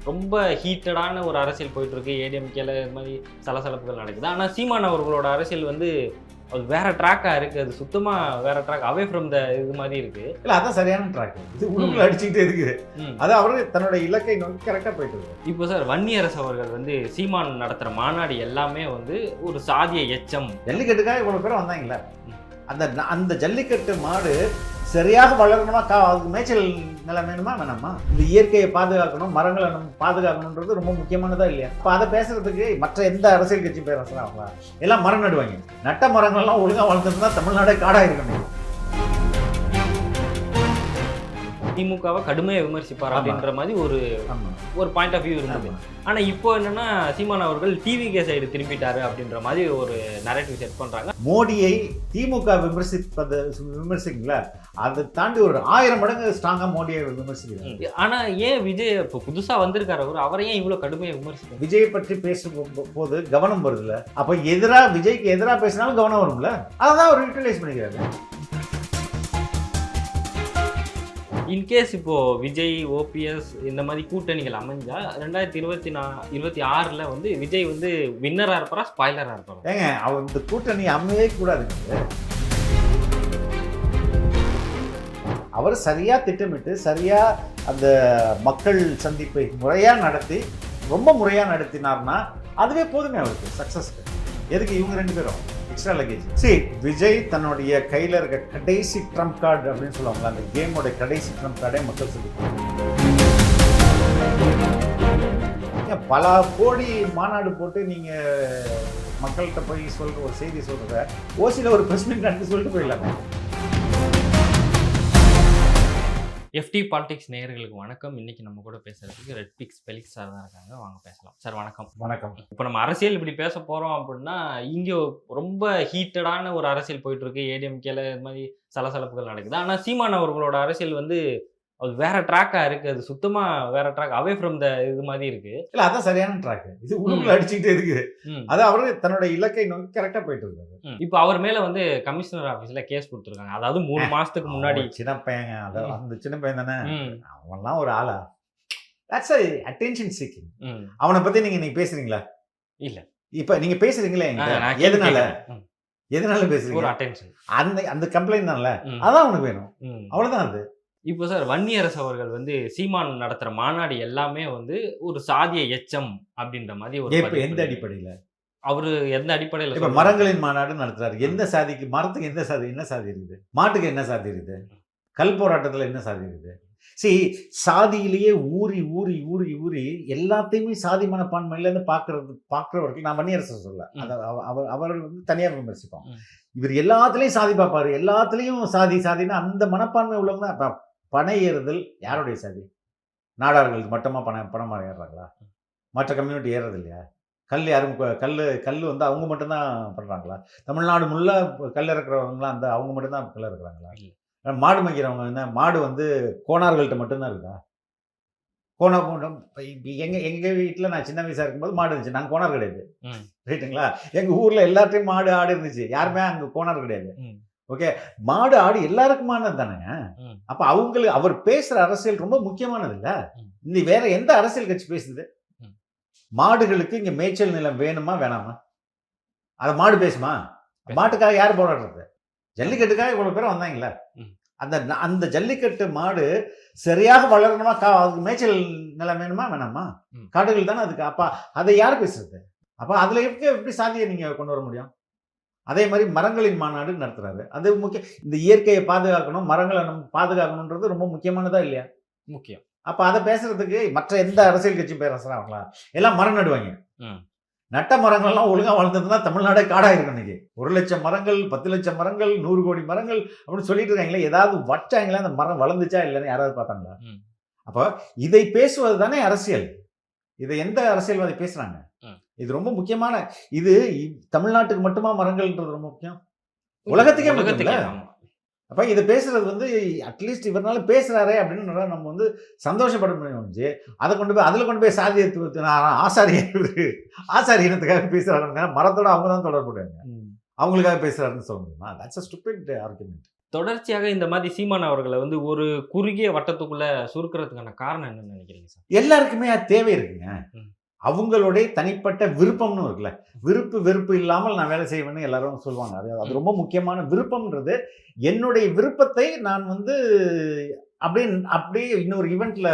ரொம்ப ஹீட்டடான ஒரு அரசியல் போயிட்டு இருக்கு. ஏடிஎம்கேல இது மாதிரி சலசலப்புகள் நடக்குது. ஆனா சீமான் அவர்களோட அரசியல் வந்து அது வேற ட்ராக்கா இருக்கு. அது சுத்தமா வேற ட்ராக், அவே ஃப்ரம் த இது மாதிரி இருக்கு. இல்ல அதான் சரியான ட்ராக். இது உள்ள அடிச்சுக்கிட்டே இருக்கு. அது அவரு தன்னோட இலக்கை நோக்கி கரெக்டா போயிட்டு இருக்கு. இப்போ சார் வன்னியரசு அவர்கள் வந்து சீமான் நடத்துற மாநாடு எல்லாமே வந்து ஒரு சாதிய எச்சம். ஜல்லிக்கட்டுக்காக இவ்வளவு பேர் வந்தாங்கல்ல. அந்த ஜல்லிக்கட்டு மாடு சரியாக வளரணுமா, அதுக்கு மேய்ச்சல் நிலம் வேணுமா வேணாமா, இந்த இயற்கையை பாதுகாக்கணும், மரங்களை நம்ம பாதுகாக்கணுன்றது ரொம்ப முக்கியமானதா இல்லையா? இப்போ அதை பேசுறதுக்கு மற்ற எந்த அரசியல் கட்சி பேசுறாங்களா? எல்லாம் மரம் நடுவாங்க. நட்ட மரங்கள்லாம் ஒழுங்கா வளர்ந்துருந்தா தமிழ்நாடே காடா இருக்கணும். திமுகவை கடுமையாக விமர்சிப்பார் அப்படின்ற மாதிரி ஒரு பாயிண்ட் ஆஃப் வியூ இருந்தது. ஆனா இப்போ என்னன்னா சீமான் அவர்கள் டிவிகே சைடு திரும்பிட்டாரு அப்படின்ற மாதிரி ஒரு நரேட்டிவ் செட் பண்றாங்க. மோடியை திமுக விமர்சிக்கல, அதை தாண்டி ஒரு 1000 மடங்கு ஸ்ட்ராங்கா மோடியை விமர்சிக்கிறாங்க. ஆனா ஏன் விஜய் இப்போ புதுசா வந்திருக்காரு அவரை ஏன் இவ்வளவு கடுமையாக விமர்சிக்க? விஜயை பற்றி பேசும் போது கவனம் வருதுல்ல, அப்ப விஜய்க்கு எதிராக பேசினாலும் கவனம் வரும்ல, அதான் அவர் யூட்டிலைஸ் பண்ணிக்கிறாரு. இன்கேஸ் இப்போ விஜய் ஓபிஎஸ் இந்த மாதிரி கூட்டணிகள் அமைஞ்சா 2026 வந்து விஜய் வந்து வின்னரா இருப்பாரா ஸ்பாய்லரா இருப்பாரா? ஏங்க அவர் இந்த கூட்டணி அமையவே கூடாதுங்க. அவர் சரியா திட்டமிட்டு சரியா அந்த மக்கள் சந்திப்பை முறையா நடத்தி ரொம்ப முறையா நடத்தினார்னா அதுவே போதுமே அவருக்கு சக்சஸ்க்கு. எதுக்கு இவங்க 2 பேரும் எக்ஸ்ட்ரா லக்கேஜ்? சரி, விஜய் தன்னுடைய கையில் இருக்க கடைசி ட்ரம்ப் கார்டு அப்படின்னு சொல்லுவாங்களா, அந்த கேமோட கடைசி ட்ரம்ப் கார்டே மக்கள் சந்திப்பாங்க. பல கோடி மாநாடு போட்டு நீங்க மக்கள்கிட்ட போய் சொல்ற ஒரு செய்தி சொல்றத ஓசியில் ஒரு பிரஸ் மீட் நடத்தி சொல்லிட்டு போயிடலாமே. எஃப்டி பாலிடிக்ஸ் நேயர்களுக்கு வணக்கம். இன்னைக்கு நம்ம கூட பேசுறதுக்கு ரெட் பிக்ஸ் பெலிக்ஸ் சார் தான் இருக்காங்க. வாங்க பேசலாம். சார் வணக்கம். வணக்கம். இப்போ நம்ம அரசியல் இப்படி பேச போறோம் அப்படின்னா இங்கே ரொம்ப ஹீட்டடான ஒரு அரசியல் போயிட்டு இருக்கு. ஏடிஎம்கேல இது மாதிரி சலசலப்புகள் நடக்குது. ஆனா சீமான் அவர்களோட அரசியல் வந்து அது வேற ட்ராக்கா இருக்கு. அது சுத்தமா வேற ட்ராக், அவே ஃப்ரம் த இது மாதிரி இருக்கு. இல்ல அதான் சரியான ட்ராக். இது உள்ள அடிச்சுக்கிட்டே இருக்கு. அது அவரு தன்னோட இலக்கை நோக்கி கரெக்டா போயிட்டு இருக்காரு. இப்போ அவர் மேல வந்து கமிஷனர் ஆபீஸ்ல கேஸ் கொடுத்துருக்காங்க. அதாவது 3 மாசத்துக்கு முன்னாடி. சின்ன பையங்க, அந்த சின்ன பையன் தானே, அவன்லாம் ஒரு ஆளா? That's attention seeking. அவனை பத்தி நீங்க பேசுறீங்களா? இல்ல இப்ப நீங்க பேசுறீங்களே, எதனால பேசுறீங்க? ஒரு அட்டென்ஷன். அந்த கம்ப்ளைண்ட் தான்ல, அதான் உனக்கு வேணும், அவ்வளவுதான். அது இப்போ சார் வன்னியரசு அவர்கள் வந்து சீமான் நடத்துற மாநாடு எல்லாமே வந்து ஒரு சாதிய எச்சம் அப்படின்ற மாதிரி ஒரு எந்த அடிப்படையில அவரு எந்த அடிப்படையில் இப்ப மரங்களின் மாநாடு நடத்துறாரு? எந்த சாதிக்கு, மரத்துக்கு எந்த சாதி, என்ன சாதி இருக்குது? மாட்டுக்கு என்ன சாதி இருக்குது? கல் போராட்டத்துல என்ன சாதி இருக்குது? சாதியிலேயே ஊறி ஊறி ஊறி ஊறி எல்லாத்தையுமே சாதி மனப்பான்மையில இருந்து பாக்குறவர்கள், நான் வன்னியரசு சொல்ல, அவர் வந்து தனியா விமர்சிப்போம். இவர் எல்லாத்துலயும் சாதி பார்ப்பாரு, எல்லாத்துலயும் சாதி சாதினா அந்த மனப்பான்மை உள்ளவங்க. பனை ஏறுதல் யாருடைய சாதி? நாடார்களுக்கு மட்டுமா பணம் ஏறுறாங்களா? மற்ற கம்யூனிட்டி ஏறது இல்லையா? கல் யாரும் கல் வந்து அவங்க மட்டும்தான் பண்றாங்களா? தமிழ்நாடு முள்ள கல் இறக்குறவங்களாம் அவங்க மட்டும்தான் கல் இறக்குறாங்களா? மாடு மேய்க்கிறவங்க என்ன, மாடு வந்து கோணார்கள்ட்ட மட்டும்தான் இருக்கா? எங்க வீட்டுல நான் சின்ன வயசா இருக்கும்போது மாடு இருந்துச்சு. நாங்க கோணார் கிடையாது, ரைட்டுங்களா? எங்க ஊர்ல எல்லாத்தையும் மாடு ஆடு இருந்துச்சு. யாருமே அங்க கோணார் கிடையாது. ஓகே, மாடு ஆடு எல்லாருக்குமானது தானேங்க. அப்ப அவர் பேசுற அரசியல் ரொம்ப முக்கியமானது இல்ல. இந்த வேற எந்த அரசியல் கட்சி பேசுது? மாடுகளுக்கு இங்க மேய்ச்சல் நிலம் வேணுமா வேணாமா? அத மாடு பேசுமா? மாட்டுக்காக யார் போராடுறது? ஜல்லிக்கட்டுக்காக இவ்வளவு பேர் வந்தாங்கல்ல. அந்த ஜல்லிக்கட்டு மாடு சரியாக வளரணுமா, அதுக்கு மேய்ச்சல் நிலம் வேணுமா வேணாமா? காடுகள் தானே அதுக்கு. அப்ப அதை யார் பேசுறது? அப்ப அதுல எப்படி சாதியை நீங்க கொண்டு வர முடியும்? அதே மாதிரி மரங்களின் மாநாடு நடத்துறாரு. அது முக்கியம். இந்த இயற்கையை பாதுகாக்கணும், மரங்களை நம்ம பாதுகாக்கணுன்றது ரொம்ப முக்கியமானதா இல்லையா? முக்கியம். அப்ப அதை பேசுறதுக்கு மற்ற எந்த அரசியல் கட்சி பேசுறாங்களா? எல்லாம் மரம் நடுவாங்க. நட்ட மரங்கள்லாம் ஒழுங்கா வளர்ந்ததுன்னா தமிழ்நாடே காடா இருக்கும். இன்னைக்கு 1 லட்சம் மரங்கள், 10 லட்சம் மரங்கள், 100 கோடி மரங்கள் அப்படின்னு சொல்லிட்டு இருக்காங்களே, ஏதாவது வச்சாங்களா? அந்த மரம் வளர்ந்துச்சா இல்லைன்னு யாராவது பார்த்தாங்களா? அப்ப இதை பேசுவது தானே அரசியல். இதை எந்த அரசியல்வாதி பேசுறாங்க? இது ரொம்ப முக்கியமான. இது தமிழ்நாட்டுக்கு மட்டுமா மரங்கள்ன்றது ரொம்ப முக்கியம், உலகத்துக்கே முக்கியம். அப்ப இதை பேசுறது வந்து அட்லீஸ்ட் இவரால பேசுறாரே அப்படின்னு நம்ம வந்து சந்தோஷப்பட முடியும். அதை கொண்டு போய் அதுல கொண்டு போய் சாதியத்துவ ஆசாரி இனத்துக்காக பேசுறாங்க. மரத்தோட அவங்க தான் தொடர்புடையவங்க, அவங்களுக்காக பேசுறாருன்னு சொல்ல முடியுமா? That's a stupid argument. தொடர்ச்சியாக இந்த மாதிரி சீமான் அவர்களை வந்து ஒரு குறுகிய வட்டத்துக்குள்ள சுருக்கிறதுக்கான காரணம் என்னன்னு நினைக்கிறீங்க சார்? எல்லாருக்குமே அது தேவை இருக்குங்க. ம். அவங்களுடைய தனிப்பட்ட விருப்பம்னு இருக்குல்ல. விருப்பு வெறுப்பு இல்லாமல் நான் வேலை செய்வேன்னு எல்லாரும் சொல்லுவாங்க. அது ரொம்ப முக்கியமான விருப்பம்ன்றது என்னுடைய விருப்பத்தை நான் வந்து அப்படியே இன்னொரு ஈவெண்ட்ல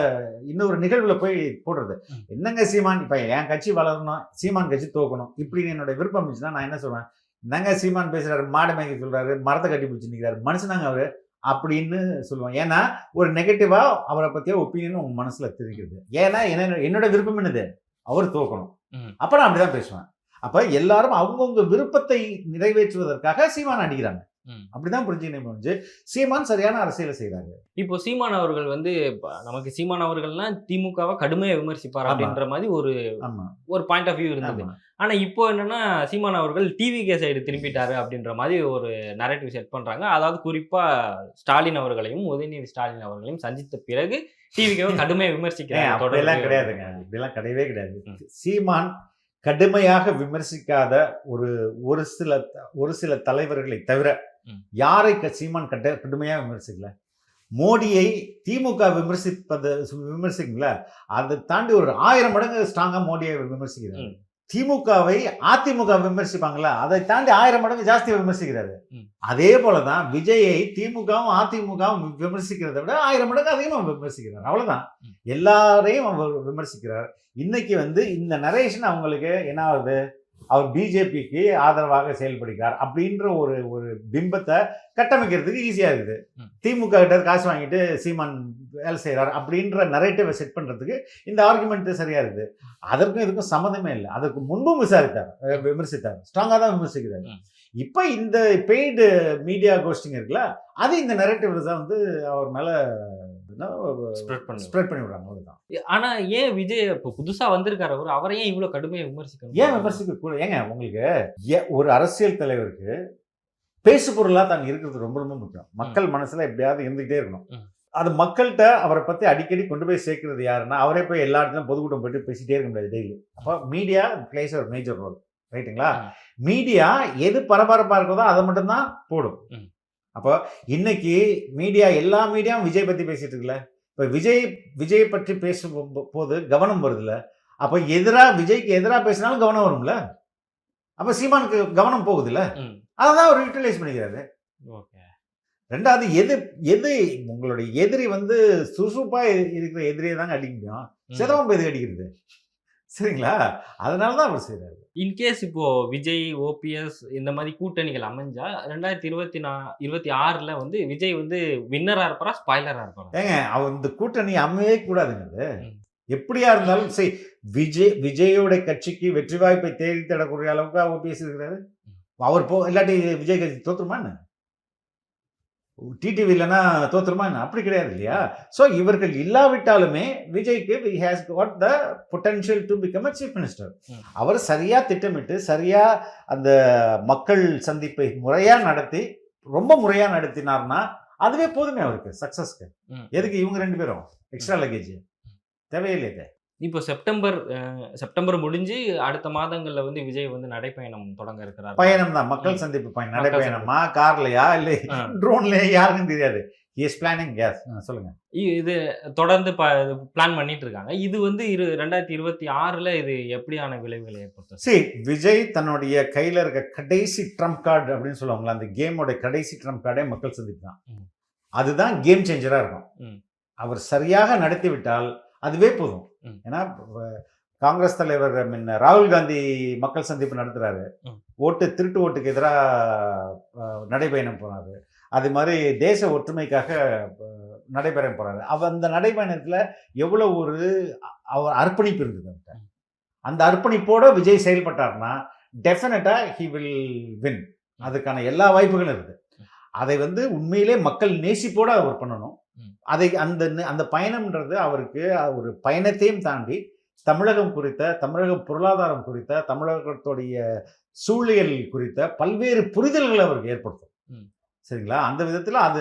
இன்னொரு நிகழ்வுல போய் போடுறது. என்னங்க சீமான், இப்ப என் கட்சி வளரணும், சீமான் கட்சி தோக்கணும், இப்படின்னு என்னுடைய விருப்பம் இருந்துச்சுன்னா நான் என்ன சொல்றேன், என்னங்க சீமான் பேசுறாரு, மாடு மேய்க்க சொல்றாரு, மரத்தை கட்டி பிடிச்சி நிற்கிறாரு, மனுஷனாங்க அவரு அப்படின்னு சொல்லுவாங்க. ஏன்னா ஒரு நெகட்டிவா அவரை பத்திய ஒப்பீனியன் உங்க மனசுல தெரிவிக்கிறது. ஏன்னா என்னோட விருப்பம் என்னது, அவர் தோக்கணும். அப்ப நான் அப்படிதான் பேசுவேன். அப்ப எல்லாரும் அவங்கவுங்க விருப்பத்தை நிறைவேற்றுவதற்காக சீமான் அடிக்கிறாங்க. அப்படிதான் புரிஞ்சுக்கணும். சீமான் சரியான அரசியலை செய்யறாங்க. இப்போ சீமான் அவர்கள் வந்து நமக்கு சீமான் அவர்கள்னா திமுகவை கடுமையா விமர்சிப்பார் அப்படின்ற மாதிரி ஒரு பாயிண்ட் ஆஃப் வியூ இருந்தது. ஆனா இப்போ என்னன்னா சீமான் அவர்கள் டிவிகே சைடு திரும்பிட்டாரு அப்படின்ற மாதிரி ஒரு நரேட்டிவ் செட் பண்றாங்க. அதாவது குறிப்பா ஸ்டாலின் அவர்களையும் உதயநிதி ஸ்டாலின் அவர்களையும் சந்தித்த பிறகு டிவிகேவை கடுமையா விமர்சிக்கிறாங்க. அப்படியெல்லாம் கிடையாதுங்க, இப்படிலாம் கிடையவே கிடையாது. சீமான் கடுமையாக விமர்சிக்காத ஒரு சில தலைவர்களை தவிர யாரை சீமான் கடுமையாக விமர்சிக்கல. மோடியை திமுக விமர்சிக்கல, அதை தாண்டி ஒரு 1000 மடங்கு ஸ்ட்ராங்கா மோடியை விமர்சிக்கிறாரு. திமுகவை அதிமுக விமர்சிப்பாங்களா, அதை தாண்டி 1000 மடங்கு ஜாஸ்தியா விமர்சிக்கிறாரு. அதே போலதான் விஜயை திமுகவும் அதிமுகவும் விமர்சிக்கிறத விட 1000 மடங்கு அதிகமா விமர்சிக்கிறார். அவ்வளவுதான், எல்லாரையும் அவர் விமர்சிக்கிறார். இன்னைக்கு வந்து இந்த நரேஷன் அவங்களுக்கு என்ன ஆகுது, அவர் பிஜேபிக்கு ஆதரவாக செயல்படுகிறார் அப்படின்ற ஒரு பிம்பத்தை கட்டமைக்கிறதுக்கு ஈஸியா இருக்குது. திமுக கிட்ட காசு வாங்கிட்டு சீமான் வேலை செய்யறார் அப்படின்ற நரேட்டிவை செட் பண்றதுக்கு இந்த ஆர்குமெண்ட் சரியா இருக்குது. அதற்கும் இதுக்கும் சம்மந்தமே இல்லை. அதற்கு முன்பும் விமர்சித்தார், ஸ்ட்ராங்கா தான் விமர்சிக்கிறார். இப்ப இந்த பெய்டு மீடியா கோஸ்டிங் இருக்குல்ல, அது இந்த நரேட்டிவ் தான் வந்து அவர் மேல ஸ்ப்ரெட் பண்ணி விடுறாங்க. அவ்வளவுதான். ஆனா ஏன் விஜய் இப்போ புதுசா வந்திருக்காரு, அவரை ஏன் இவ்வளவு கடுமையா விமர்சிக்கணும்? ஏன் விமர்சிக்க கூட? ஏங்க உங்களுக்கு ஒரு அரசியல் தலைவருக்கு பேசு பொருளா தான் இருக்கிறது ரொம்ப ரொம்ப முக்கியம். மக்கள் மனசுல எப்படியாவது இருந்துகிட்டே இருக்கணும். அது மக்கள்கிட்ட அவரை பத்தி அடிக்கடி கொண்டு போய் சேர்க்கிறது யாருன்னா, அவரே போய் எல்லா இடத்துலையும் பொதுக்கூட்டம் போயிட்டு பேசிட்டே இருக்க முடியாது டெய்லி. அப்போ மீடியா பிளேஸ் ஒரு மேஜர் ரோல், ரைட்டுங்களா? மீடியா எது பரபரப்பா இருக்கதோ அதை மட்டும்தான் போடும். அப்போ இன்னைக்கு மீடியா, எல்லா மீடியாவும் விஜய் பத்தி பேசிட்டு இருக்குல்ல. இப்ப விஜய் பற்றி பேசும் போது கவனம் வருதுல்ல. அப்ப விஜய்க்கு எதிராக பேசினாலும் கவனம் வரும்ல. அப்ப சீமானுக்கு கவனம் போகுதுல்ல. அதான் அவர் யூட்டிலைஸ் பண்ணிக்கிறாரு. ரெண்டாவது, எது உங்களுடைய எதிரி வந்து சுறுசுறுப்பா இருக்கிற எதிரியை தாங்க அடிக்க முடியும். சிதம்பரம் எது அடிக்கிறது, சரிங்களா? அதனாலதான் அவர் செய்யறாரு. இன்கேஸ் இப்போ விஜய், ஓபிஎஸ் இந்த மாதிரி கூட்டணிகள் அமைஞ்சா 2026 வந்து விஜய் வந்து வின்னரா இருப்பாரா, ஸ்பாய்லரா இருப்பாரா? ஏங்க, அவர் இந்த கூட்டணி அமையவே கூடாதுங்க. எப்படியா இருந்தாலும் சரி, விஜயோட கட்சிக்கு வெற்றி வாய்ப்பை தேடி தரக்கூடிய அளவுக்கு ஓபிஎஸ் இருக்கிறாரு. அவர் இல்லாட்டி விஜய் கட்சி தோற்றுமா என்ன? டிடிவி இல்லைன்னா தோற்றுமா என்ன? அப்படி கிடையாது இல்லையா? ஸோ இவர்கள் இல்லாவிட்டாலுமே விஜய்க்கு he has got the potential to become a chief minister. அவர் சரியா திட்டமிட்டு சரியா அந்த மக்கள் சந்திப்பை முறையா நடத்தி, ரொம்ப முறையா நடத்தினார்னா அதுவே போதுமே அவருக்கு சக்சஸ்க்கு. எதுக்கு இவங்க 2 பேரும் எக்ஸ்ட்ரா லக்கேஜ் தேவையில்லை. இப்போ செப்டம்பர் முடிஞ்சு அடுத்த மாதங்கள்ல வந்து விஜய் வந்து நடைப்பயணம் தொடங்க இருக்கிறார். பயணம் தான், மக்கள் சந்திப்பு பயணம். நடைப்பயணமா, கார்லயா இல்ல ட்ரோன்லயா, யாருக்கும் தெரியாது. Is planning. சொல்லுங்க. இது தொடர்ந்து பிளான் பண்ணிட்டு இருக்காங்க. இது வந்து 2026 இது எப்படியான விளைவுகளை ஏற்படுத்தும்? சரி, விஜய் தன்னுடைய கையில இருக்க கடைசி ட்ரம்ப் கார்டு அப்படின்னு சொல்லுவாங்களா, அந்த கேமோட கடைசி ட்ரம்ப் கார்டே மக்கள் சந்திப்பு தான். அதுதான் கேம் சேஞ்சரா இருக்கும். அவர் சரியாக நடத்தி விட்டால் அதுவே போதும். ஏன்னா காங்கிரஸ் தலைவர் ராகுல் காந்தி மக்கள் சந்திப்பு நடத்துறாரு, திருட்டு ஓட்டுக்கு எதிராக நடைபயணம் போறாரு. அது மாதிரி தேச ஒற்றுமைக்காக நடைபயணம் போறாரு. அந்த நடைபயணத்துல எவ்வளவு அவர் அர்ப்பணிப்பு இருந்தது. அந்த அர்ப்பணிப்போட விஜய் செயல்பட்டார்னா டெஃபினட்டா ஹி வில் வின். அதுக்கான எல்லா வாய்ப்புகளும் இருக்குது. அதை வந்து உண்மையிலே மக்கள் நேசிப்போட அவர் பண்ணணும். அதை அந்த பயணம்ன்றது அவருக்கு ஒரு பயணத்தையும் தாண்டி தமிழகம் குறித்த, தமிழக பொருளாதாரம் குறித்த, தமிழகத்துடைய சூழலியல் குறித்த பல்வேறு புரிதல்களை அவருக்கு ஏற்படுத்தும். சரிங்களா? அந்த விதத்தில் அது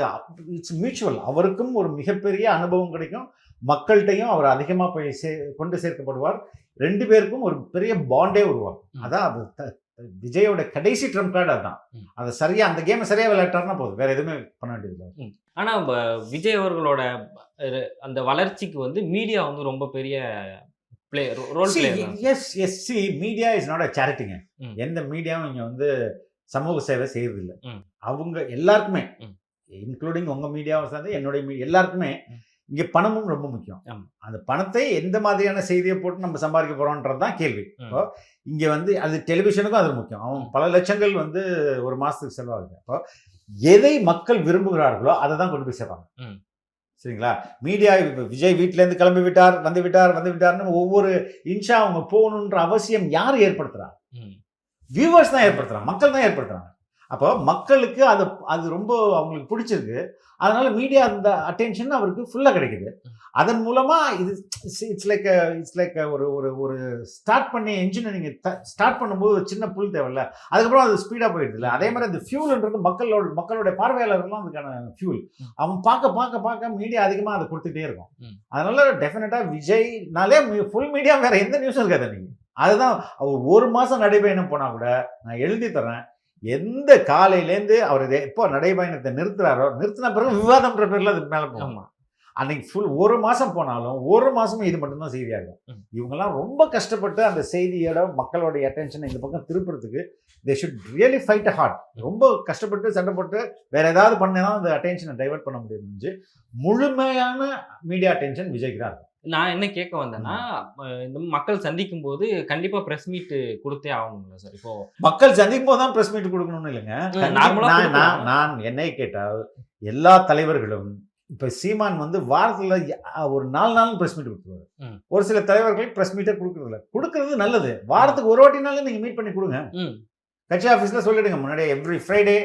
இட்ஸ் மியூச்சுவல். அவருக்கும் ஒரு மிகப்பெரிய அனுபவம் கிடைக்கும், மக்கள்கிட்டையும் அவர் அதிகமாக போய் கொண்டு சேர்க்கப்படுவார். 2 பேருக்கும் ஒரு பெரிய பாண்டே உருவாகும். அதான் அது விஜயோட கடைசி ட்ரம்ப் கார்டு அதுதான். அதை சரியா அந்த கேமை சரியா விளையாட்டாருன்னா போதும், வேற எதுவுமே பண்ண வேண்டியது. ஆனா விஜய் அவர்களோட அந்த வளர்ச்சிக்கு வந்து மீடியா வந்து ரொம்ப பெரிய role play. Yes see media is not a சேரிட்டிங்க. எந்த மீடியாவும் இங்க வந்து சமூக சேவை செய்யறது இல்லை. அவங்க எல்லாருக்குமே இன்க்ளூடிங் உங்க மீடியாவை சேர்ந்து என்னுடைய மீடியா எல்லாருக்குமே இங்க பணமும் ரொம்ப முக்கியம். அந்த பணத்தை எந்த மாதிரியான செய்தியை போட்டு நம்ம சம்பாதிக்க போறோம்ன்றது தான் கேள்வி. இப்போ இங்க வந்து அது டெலிவிஷனுக்கும் அது முக்கியம். அவன் பல லட்சங்கள் வந்து ஒரு மாசத்துக்கு செலவாகுது. அப்போ எதை மக்கள் விரும்புகிறார்களோ அதை தான் கொண்டு போய் சேர்ப்பாங்க. சரிங்களா? மீடியா விஜய் வீட்டிலேருந்து கிளம்பி விட்டார், வந்து விட்டார்னு ஒவ்வொரு இன்ஷா அவங்க போகணுன்ற அவசியம் யார் ஏற்படுத்துறா? வியூவர்ஸ் தான் ஏற்படுத்துறாங்க, மக்கள் தான் ஏற்படுத்துறாங்க. அப்போ மக்களுக்கு அது ரொம்ப அவங்களுக்கு பிடிச்சிருக்கு. அதனால மீடியா அந்த அட்டென்ஷன் அவருக்கு ஃபுல்லாக கிடைக்குது. அதன் மூலமா இது இட்ஸ் லைக் ஒரு ஒரு ஒரு ஸ்டார்ட் பண்ணி என்ஜினை நீங்கள் ஸ்டார்ட் பண்ணும்போது ஒரு சின்ன புல் தேவையில்ல, அதுக்கப்புறம் அது ஸ்பீடாக போயிடுது இல்லை. அதே மாதிரி அந்த ஃபியூல்ன்றது மக்களுடைய பார்வையாளர்கள்லாம் அதுக்கான ஃபியூல். அவன் பார்க்க மீடியா அதிகமாக அதை கொடுத்துட்டே இருக்கும். அதனால டெஃபினட்டாக விஜய்னாலே ஃபுல் மீடியா வேற எந்த நியூஸும் இருக்காது நீங்கள். அதுதான் அவர் ஒரு மாதம் நடைபயணம் போனால் கூட நான் எழுதி தரேன், எந்த காலையிலேருந்து அவர் எப்போ நடைபயணத்தை நிறுத்துறாரோ நிறுத்தின பிறகு விவாதம்ன்ற பேர்ல அது மேலே போகும். அன்னைக்கு ஃபுல் ஒரு மாதம் போனாலும் ஒரு மாதமும் இது மட்டும்தான் செய்தியாகும். இவங்கெல்லாம் ரொம்ப கஷ்டப்பட்டு அந்த செய்தியோட மக்களுடைய அட்டென்ஷனை இந்த பக்கம் திருப்புறதுக்கு they should really fight hard. ரொம்ப கஷ்டப்பட்டு சண்டை போட்டு வேற ஏதாவது பண்ணதான் அந்த அட்டென்ஷனை டைவர்ட் பண்ண முடியும். முழுமையான மீடியா அட்டென்ஷன் விஜய்க்கு தான் இருக்கும். நான் என்ன கேட்க வந்தேன்னா, இந்த மக்கள் சந்திக்கும் போது கண்டிப்பா பிரஸ் மீட் கொடுத்தே ஆகணும்ல சார்? இப்போ மக்கள் சந்திக்கும் போது தான் பிரஸ் மீட் கொடுக்கணும்னு இல்லைங்க. நான் என்னை கேட்டால் எல்லா தலைவர்களும் இப்ப சீமான் வந்து வாரத்துல ஒரு 4 நாள் பிரஸ் மீட் கொடுத்துருவாரு. ஒரு சில தலைவர்கள் பிரஸ் மீட்டே கொடுக்கறது நல்லது. வாரத்துக்கு ஒரு வாட்டினாலும் நீங்க மீட் பண்ணி கொடுங்க. கட்சி ஆஃபீஸ்ல சொல்லிடுங்க முன்னாடியே, every Friday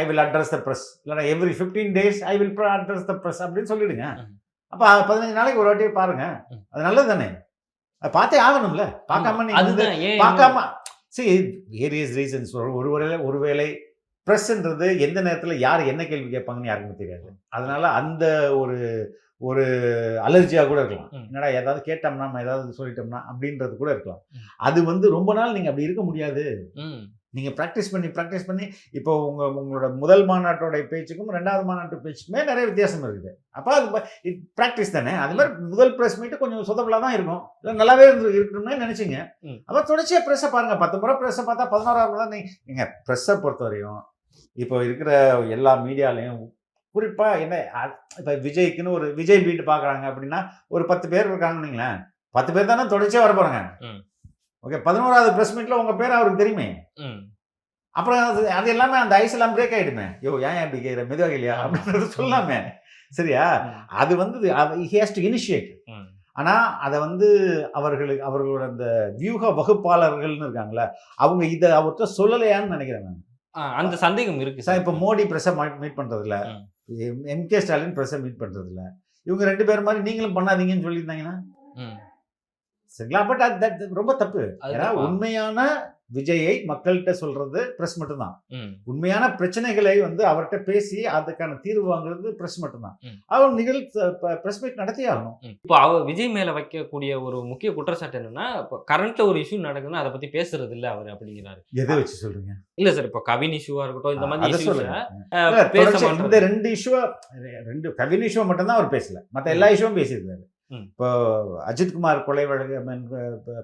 I will address the press, இல்லைன்னா every 15 days I will address the press அப்படின்னு சொல்லிடுங்க. அப்ப 15 நாளைக்கு ஒரு வாட்டி பாருங்க, அது நல்லது தானே. அதை பார்த்தே ஆகணும்ல. பார்க்காம பார்க்காம வேரியஸ் ரீசன்ஸ். ஒருவேளை ப்ரெஸ்ன்றது எந்த நேரத்தில் யார் என்ன கேள்வி கேட்பாங்கன்னு யாருக்குமே தெரியாது. அதனால அந்த ஒரு அலர்ஜியாக கூட இருக்கலாம். என்னடா ஏதாவது கேட்டோம்னா நம்ம ஏதாவது சொல்லிட்டோம்னா அப்படின்றது கூட இருக்கலாம். அது வந்து ரொம்ப நாள் நீங்கள் அப்படி இருக்க முடியாது. நீங்கள் ப்ராக்டிஸ் பண்ணி இப்போ உங்களோட முதல் மாநாட்டோடைய பேச்சுக்கும் 2வது மாநாட்டு பேச்சுக்குமே நிறைய வித்தியாசம் இருக்குது. அப்போ அது ப்ராக்டிஸ் தானே. அது மாதிரி முதல் ப்ரெஸ் மீட்டு கொஞ்சம் சொதப்பலாக தான் இருக்கும், இல்லை நல்லாவே இருக்கணும்னு நினச்சிங்க. அப்போ தொடர்ச்சியாக ப்ரெஸ்ஸை பாருங்கள். 10 முறை ப்ரெஸ்ஸை பார்த்தா 11ஆவது தான் நீங்கள் ப்ரெஸ்ஸை பொறுத்த வரையும் இப்போ இருக்கிற எல்லா மீடியாலையும் குறிப்பாக என்ன, இப்போ விஜய்க்குன்னு ஒரு விஜய் பீட் பார்க்குறாங்க அப்படின்னா ஒரு 10 பேர் இருக்காங்கன்னு வைங்களேன். 10 பேர் தானே தொடர்ச்சியாக வர போகிறாங்க. ஓகே, 11ஆவது பிரஸ் மீட்ல உங்க பேர் அவருக்கு தெரியுமே. அப்புறம் அது எல்லாமே அந்த ஐஸ் எல்லாம் பிரேக் ஆயிடுமே. யோ ஏன் இப்படி கேட்குற, மெதுவாக இல்லையா அப்படின்றது சொல்லாமே. சரியா? அது வந்து ஹி ஹேஸ் டு இனிஷியேட். ஆனா அதை வந்து அவர்களோட அந்த வியூக வகுப்பாளர்கள்னு இருக்காங்களே, அவங்க இதை அவர்கிட்ட சொல்லலையான்னு நினைக்கிறேன் நான். அந்த சந்தேகம் இருக்கு சார். இப்போ மோடி பிரஸை மீட் பண்றது இல்ல, எம்கே ஸ்டாலின் பிரஸை மீட் பண்றது இல்ல, இவங்க 2 பேர் மாதிரி நீங்களும் பண்ணாதீங்கன்னு சொல்லியிருந்தாங்கன்னா சரிங்களா? பட் அது ரொம்ப தப்பு. ஏன்னா உண்மையான விஜயை மக்கள்கிட்ட சொல்றது பிரஸ் மட்டும்தான். உண்மையான பிரச்சனைகளை வந்து அவர்கிட்ட பேசி அதுக்கான தீர்வு வாங்குறது பிரஸ் மட்டும்தான். அவர் பிரஸ் மீட் நடத்தி ஆகணும். இப்போ அவர் விஜய் மேல வைக்கக்கூடிய ஒரு முக்கிய குற்றச்சாட்டு என்னன்னா, இப்போ கரண்ட்ல ஒரு இஷ்யூ நடக்குதுன்னா அதை பத்தி பேசுறது இல்லை அவர் அப்படிங்கிறாரு. எதை வச்சு சொல்றீங்க? இல்ல சார், இப்போ கவின் இஷ்யூவா இருக்கட்டும், இந்த மாதிரி இந்த 2 இஷ்யூவா, கவின் இஷ்யூ மட்டும் தான் அவர் பேசல, மற்ற எல்லா இஷ்யூவும் பேசியிருக்காரு. இப்போ அஜித்குமார் கொலை வழக்கு,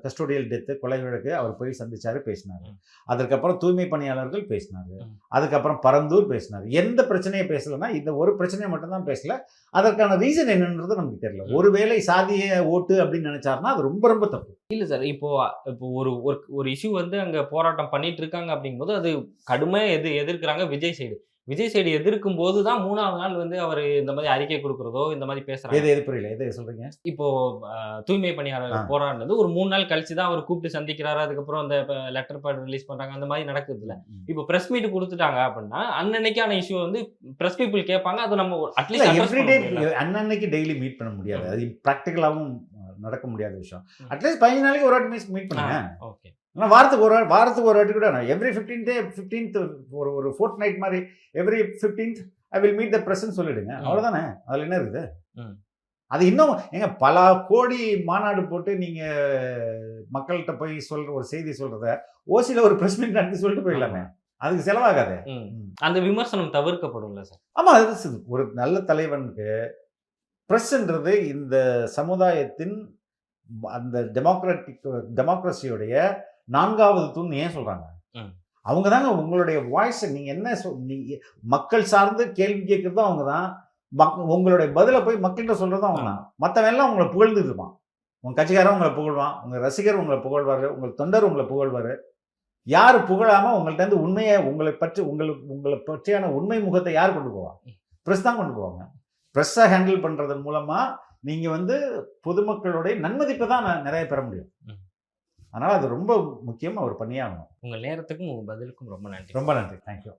கஸ்டோடியல் டெத்து கொலை வழக்கு அவர் போய் சந்திச்சாரு, பேசினாரு. அதுக்கப்புறம் தூய்மை பணியாளர்கள் பேசினாரு. அதுக்கப்புறம் பரந்தூர் பேசினாரு. எந்த பிரச்சனையை பேசலன்னா இந்த ஒரு பிரச்சனையை மட்டும்தான் பேசல. அதற்கான ரீசன் என்னன்றது நமக்கு தெரியல. ஒருவேளை சாதிய ஓட்டு அப்படின்னு நினைச்சாருன்னா அது ரொம்ப ரொம்ப தப்பு. இல்ல சார், இப்போ ஒரு இஷ்யூ வந்து அங்க போராட்டம் பண்ணிட்டு இருக்காங்க அப்படிங்கும்போது அது கடுமையா எதிர்க்கிறாங்க விஜய் சைடு எதிர்க்கும் போது தான் 3வது நாள் வந்து அவர் இந்த மாதிரி அறிக்கை கொடுக்குறதோ இந்த மாதிரி பேசுறாங்க. எது புரியல, எது சொல்றீங்க? இப்போ தூய்மை பணியாளர் போராடினது ஒரு 3 நாள் கழிச்சு தான் அவர் கூப்பிட்டு சந்திக்கிறாரு. அதுக்கப்புறம் அந்த லெட்டர் பேட் ரிலீஸ் பண்றாங்க. அந்த மாதிரி நடக்குது இல்ல. இப்போ பிரஸ் மீட் கொடுத்துட்டாங்க அப்படின்னா அன்னன்னைக்கான இஷ்யூ வந்து பிரஸ் பீப்புள் கேட்பாங்க. அது நம்ம அட்லீஸ்ட் அன்னன்னைக்கு டெய்லி மீட் பண்ண முடியாது. அது ப்ராக்டிகலாகவும் நடக்க முடியாத விஷயம். அட்லீஸ்ட் 15 நாளைக்கு ஒரு வாட்டி மீட் பண்ணுங்க. ஓகே, ஆனால் வாரத்துக்கு ஒரு வாட்டி கூட எவ்ரி 15th ஒரு ஃபோர்ட் நைட் மாதிரி every 15th I will meet the பிரஸ்ன்னு சொல்லிடுங்க. அவ்வளோதானே. அதில் என்ன இருக்குது? அது இன்னும் ஏங்க பல கோடி மாநாடு போட்டு நீங்க மக்கள்கிட்ட போய் சொல்ற ஒரு செய்தி சொல்றத ஓசியில ஒரு பிரஸ் மீட் நடத்தி சொல்லிட்டு போயிடலாமே, அதுக்கு செலவாகாது. அந்த விமர்சனம் தவிர்க்கப்படும்ல சார்? ஆமா, அது ஒரு நல்ல தலைவனுக்கு பிரஸ்ன்றது இந்த சமுதாயத்தின் அந்த டெமோக்ரஸியுடைய 4வது தூண் ஏன் சொல்றாங்க? அவங்க தாங்க உங்களுடைய வாய்ஸ். நீங்க என்ன மக்கள் சார்ந்து கேள்வி கேட்கறதும் அவங்க தான். உங்களுடைய பதிலை போய் மக்கள்கிட்ட சொல்றதும் அவங்க தான். மற்றவன் எல்லாம் உங்களை புகழ்ந்துட்டு இருப்பான். உங்க கட்சிக்காரன் உங்களை புகழ்வான், உங்க ரசிகர் உங்களை புகழ்வாரு, உங்கள் தொண்டர் உங்களை புகழ்வாரு. யார் புகழாம உங்கள்ட்ட இருந்து உண்மையை உங்களை பற்றியான உண்மை முகத்தை யார் கொண்டு போவா? பிரஸ் தான் கொண்டு போவாங்க. பிரஸ்ஸை ஹேண்டில் பண்றதன் மூலமா நீங்க பொதுமக்களுடைய நன்மதிப்பை தான் நிறைய பெற முடியும். அதனால அது ரொம்ப முக்கியம். அவர் பண்ணியே ஆகணும். உங்கள் நேரத்துக்கும் உங்கள் பதிலுக்கும் ரொம்ப நன்றி. ரொம்ப நன்றி. தேங்க்யூ.